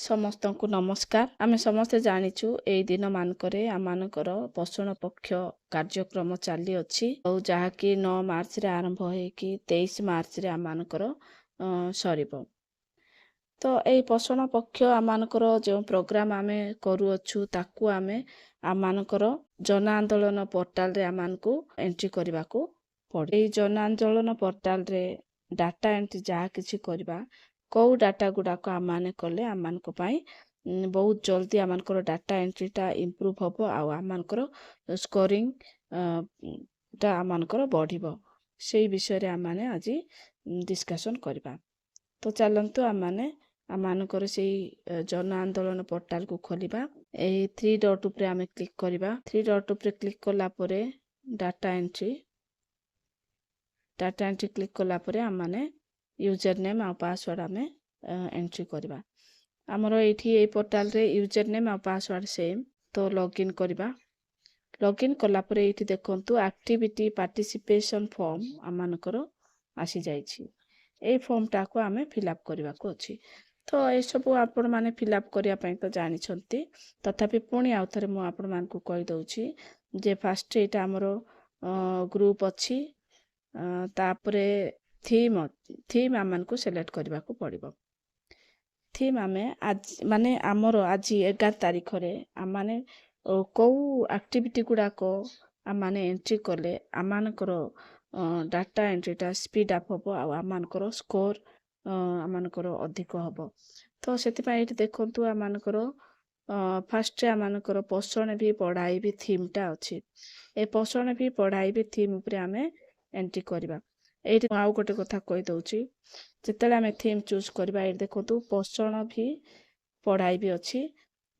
ସମସ୍ତଙ୍କୁ ନମସ୍କାର। ଆମେ ସମସ୍ତେ ଜାଣିଛୁ ଏଇ ଦିନ ମାନଙ୍କରେ ଆମମାନଙ୍କର ପୋଷଣ ପକ୍ଷ କାର୍ଯ୍ୟକ୍ରମ ଚାଲିଅଛି ଆଉ ଯାହାକି 9 ମାର୍ଚ୍ଚରେ ଆରମ୍ଭ ହେଇକି 23 ମାର୍ଚ୍ଚରେ ଆମମାନଙ୍କର ସରିବ। ତ ଏଇ ପୋଷଣ ପକ୍ଷ ଆମମାନଙ୍କର ଯେଉଁ ପ୍ରୋଗ୍ରାମ ଆମେ କରୁଅଛୁ ତାକୁ ଆମେ ଆମମାନଙ୍କର ଜନ ଆନ୍ଦୋଳନ ପୋର୍ଟାଲରେ ଆମମାନଙ୍କୁ ଏଣ୍ଟ୍ରି କରିବାକୁ ପଡ଼ିବ। ଏଇ ଜନ ଆନ୍ଦୋଳନ ପୋର୍ଟାଲରେ ଡାଟା ଏଣ୍ଟ୍ରି ଯାହା କିଛି କରିବା କେଉଁ ଡାଟା ଗୁଡ଼ାକ ଆମମାନେ କଲେ ଆମମାନଙ୍କ ପାଇଁ ବହୁତ ଜଲ୍ଦି ଆମମାନଙ୍କର ଡାଟା ଏଣ୍ଟ୍ରିଟା ଇମ୍ପ୍ରୁଭ୍ ହେବ ଆଉ ଆମମାନଙ୍କର ସ୍କୋରିଂ ଟା ଆମମାନଙ୍କର ବଢ଼ିବ। ସେଇ ବିଷୟରେ ଆମମାନେ ଆଜି ଡିସ୍କସନ୍ କରିବା। ତ ଚାଲନ୍ତୁ ଆମମାନଙ୍କର ସେଇ ଜନ ଆନ୍ଦୋଳନ ପୋର୍ଟାଲକୁ ଖୋଲିବା। ଏଇ 3 ଡଟ୍ ଉପରେ ଆମେ କ୍ଲିକ୍ କରିବା। 3 ଡଟ୍ ଉପରେ କ୍ଲିକ୍ କଲା ପରେ ଡାଟା ଏଣ୍ଟ୍ରି କ୍ଲିକ୍ କଲା ପରେ ଆମମାନେ ୟୁଜର ନେମ୍ ଆଉ ପାସୱାର୍ଡ଼ ଆମେ ଏଣ୍ଟ୍ରି କରିବା। ଆମର ଏଇଠି ଏଇ ପୋର୍ଟାଲରେ ୟୁଜର ନେମ୍ ଆଉ ପାସୱାର୍ଡ଼ ସେମ୍। ତ ଲଗ୍ଇନ୍ କରିବା। ଲଗ୍ଇନ୍ କଲା ପରେ ଏଇଠି ଦେଖନ୍ତୁ ଆକ୍ଟିଭିଟି ପାର୍ଟିସିପେସନ୍ ଫର୍ମ ଆମମାନଙ୍କର ଆସିଯାଇଛି। ଏଇ ଫର୍ମଟାକୁ ଆମେ ଫିଲ୍ଅପ୍ କରିବାକୁ ଅଛି। ତ ଏସବୁ ଆପଣମାନେ ଫିଲ୍ଅପ୍ କରିବା ପାଇଁ ତ ଜାଣିଛନ୍ତି, ତଥାପି ପୁଣି ଆଉ ଥରେ ମୁଁ ଆପଣମାନଙ୍କୁ କହିଦେଉଛି ଯେ ଫାଷ୍ଟ ଏଇଟା ଆମର ଗ୍ରୁପ୍ ଅଛି, ତାପରେ ଥିମ୍ ଆମମାନଙ୍କୁ ସିଲେକ୍ଟ କରିବାକୁ ପଡ଼ିବ। ଥିମ୍ ଆମେ ଆଜି ଆମର ଆଜି 11 ତାରିଖରେ ଆମମାନେ କେଉଁ ଆକ୍ଟିଭିଟି ଗୁଡ଼ାକ ଆମମାନେ ଏଣ୍ଟ୍ରି କଲେ ଆମମାନଙ୍କର ଡାଟା ଏଣ୍ଟ୍ରିଟା ସ୍ପିଡ୍ ଅପ୍ ହେବ ଆଉ ଆମମାନଙ୍କର ସ୍କୋର୍ ଆମମାନଙ୍କର ଅଧିକ ହେବ। ତ ସେଥିପାଇଁ ଏଇଠି ଦେଖନ୍ତୁ ଆମମାନଙ୍କର ଫାଷ୍ଟରେ ଆମମାନଙ୍କର ପୋଷଣ ବି ପଢ଼ାଇ ବି ଥିମ୍ଟା ଅଛି। ଏ ପୋଷଣ ବି ପଢ଼ାଇ ବି ଥିମ୍ ଉପରେ ଆମେ ଏଣ୍ଟ୍ରି କରିବା। ଏଇଠି ଆଉ ଗୋଟେ କଥା କହିଦେଉଛି, ଯେତେବେଳେ ଆମେ ଥିମ୍ ଚୁଜ୍ କରିବା ଏଇଠି ଦେଖନ୍ତୁ ପୋଷଣ ବି ପଢ଼ାଇ ବି ଅଛି।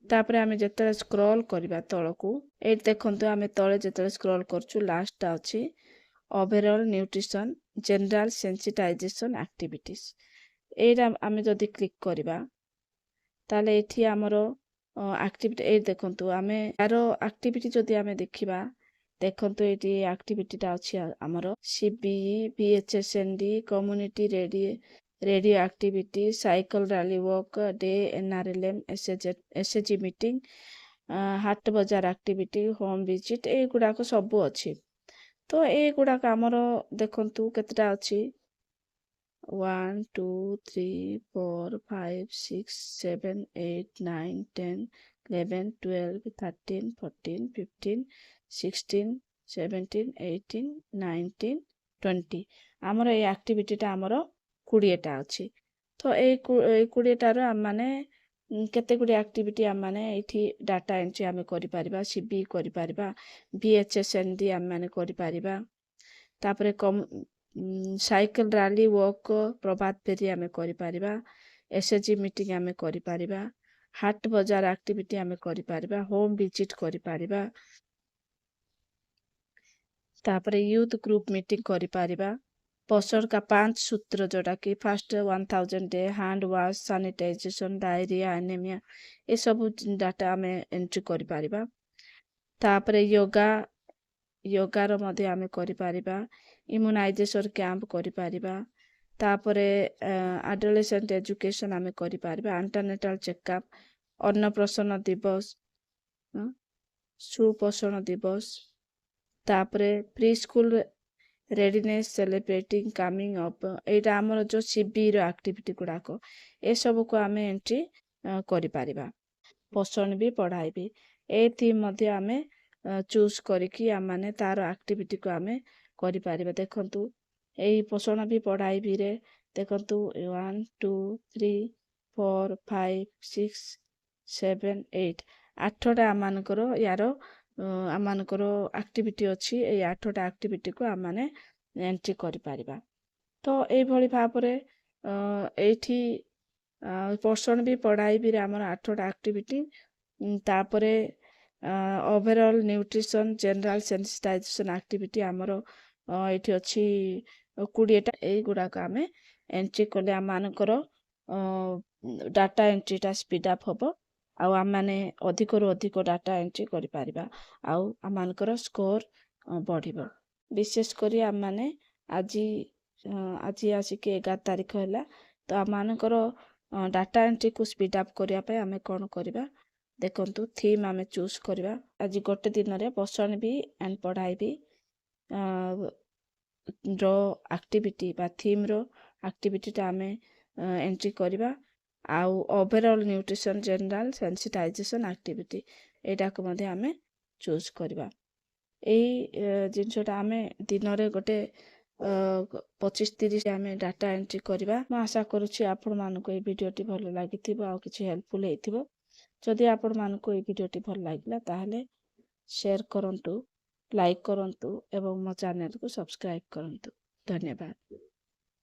ତାପରେ ଆମେ ଯେତେବେଳେ ସ୍କ୍ରଲ୍ କରିବା ତଳକୁ ଏଇଠି ଦେଖନ୍ତୁ ଆମେ ତଳେ ଯେତେବେଳେ ସ୍କ୍ରଲ୍ କରୁଛୁ ଲାଷ୍ଟଟା ଅଛି overall nutrition general sensitisation activities. ଏଇଟା ଆମେ ଯଦି କ୍ଲିକ୍ କରିବା ତାହେଲେ ଏଠି ଆମର ଆକ୍ଟିଭିଟି ଏଇଠି ଦେଖନ୍ତୁ ଆମେ ତାର ଆକ୍ଟିଭିଟି ଯଦି ଆମେ ଦେଖିବା, ଦେଖନ୍ତୁ ଏଇଠି ଆକ୍ଟିଭିଟିଟା ଅଛି ଆମର CBE VHSND community radio activity cycle rally walk day NRLM SHG meeting ହାଟ ବଜାର ଆକ୍ଟିଭିଟି ହୋମ୍ ଭିଜିଟ୍ ଏଗୁଡ଼ାକ ସବୁ ଅଛି। ତ ଏଗୁଡ଼ାକ ଆମର ଦେଖନ୍ତୁ କେତେଟା ଅଛି 1 2 3 4 5 6 7 8 9 10 11 12 13 14 15 16 17 18 19 20 ଆମର ଏଇ ଆକ୍ଟିଭିଟିଟା ଆମର 20ଟା ଅଛି। ତ ଏଇ 20ଟାରୁ ଆମମାନେ କେତେ ଗୁଡ଼ିଏ ଆକ୍ଟିଭିଟି ଆମମାନେ ଏଇଠି ଡାଟା ଏଣ୍ଟ୍ରି ଆମେ କରିପାରିବା, CBE କରିପାରିବା, VHSND ଆମମାନେ କରିପାରିବା, ତାପରେ ସାଇକେଲ ରାଲି ୱାକ୍ ପ୍ରଭାତ ଫେରି ଆମେ କରିପାରିବା, SHG ମିଟିଂ ଆମେ କରିପାରିବା, ହାଟ ବଜାର ଆକ୍ଟିଭିଟି ଆମେ କରିପାରିବା, ହୋମ୍ ଭିଜିଟ୍ କରିପାରିବା, ତାପରେ ୟୁଥ୍ ଗ୍ରୁପ ମିଟିଂ କରିପାରିବା, पोषण का 5 सूत्र जोटा कि fast 1000 day hand wash sanitisation diarrhoea anaemia ये सब डाटा आम एंट्री कर पारिबा। तापरे योगार मध्य आम करिपारिबा, इम्युनाइजेशन कैंप करिपारिबा, तापरे एडोलेसेंट एजुकेशन आम करिपारिबा, एंटरनेटल चेकअप, अन्नप्राशन दिवस, सुपोषण दिवस, तापरे pre school readiness celebrating coming up एटा आमर जो CBE रो एक्टिविटी गुड़ाक ए सब को आम एंट्री करिपारिबा। पोषण भी पढ़ाइबी ए थीम मध्य आमे चूज करिकी आमाने तार एक्टिविटी को आमे करिपारिबा। देखंतु एई पोषण भी पढ़ाइबी रे देखंतु 1 2 3 4 5 6 7 8 8टा आमानकर यार आमानकर एक्टिविटी अच्छी ए 8टा एक्टिविटी को आमाने एंट्री करिपारिबा। तो एई भली भाबरे एठी पोषण भी पढ़ाइबी रे आमर 8टा एक्टिविटी, तापरे overall nutrition general sensitization activity आमर एठी अच्छी 20टा। एई गुडाक आमे एंट्री कले आमानकर डाटा एंट्रीटा स्पीड अप होबो आउ आमाने अधिक रु अधिक डाटा एंट्री करि पारिबा आउ आमानकर स्कोर बढ़िबो। विशेष करी आमाने आज आसिक 11 तारिख है तो आमानकर डाटा एंट्री को स्पीड अप करिया पे आमे कोन करिबा देखंतु थीम आमे चूज करिबा आज गोटे दिन रे बसण भी एंड पढ़ाई भी रो एक्टिविटी बा थीम रो एक्टिविटी टा आमे एंट्री करिबा आउ overall nutrition general sensitization activity एटा को मध्ये आमे चूज करिबा एई जिनसटा आमे दिन रे गोटे 25-30 आमे डाटा एंट्री करिबा म आशा करूछि आपण मानको ए वीडियोटी भलो लागिथिबो आ किछि हेल्पफुल हेतिबो जदि आपण मानको ए वीडियोटी भल लागिला ताहले शेयर करंतु लाइक करंतु एवं मो चैनल को सब्सक्राइब करंतु धन्यवाद।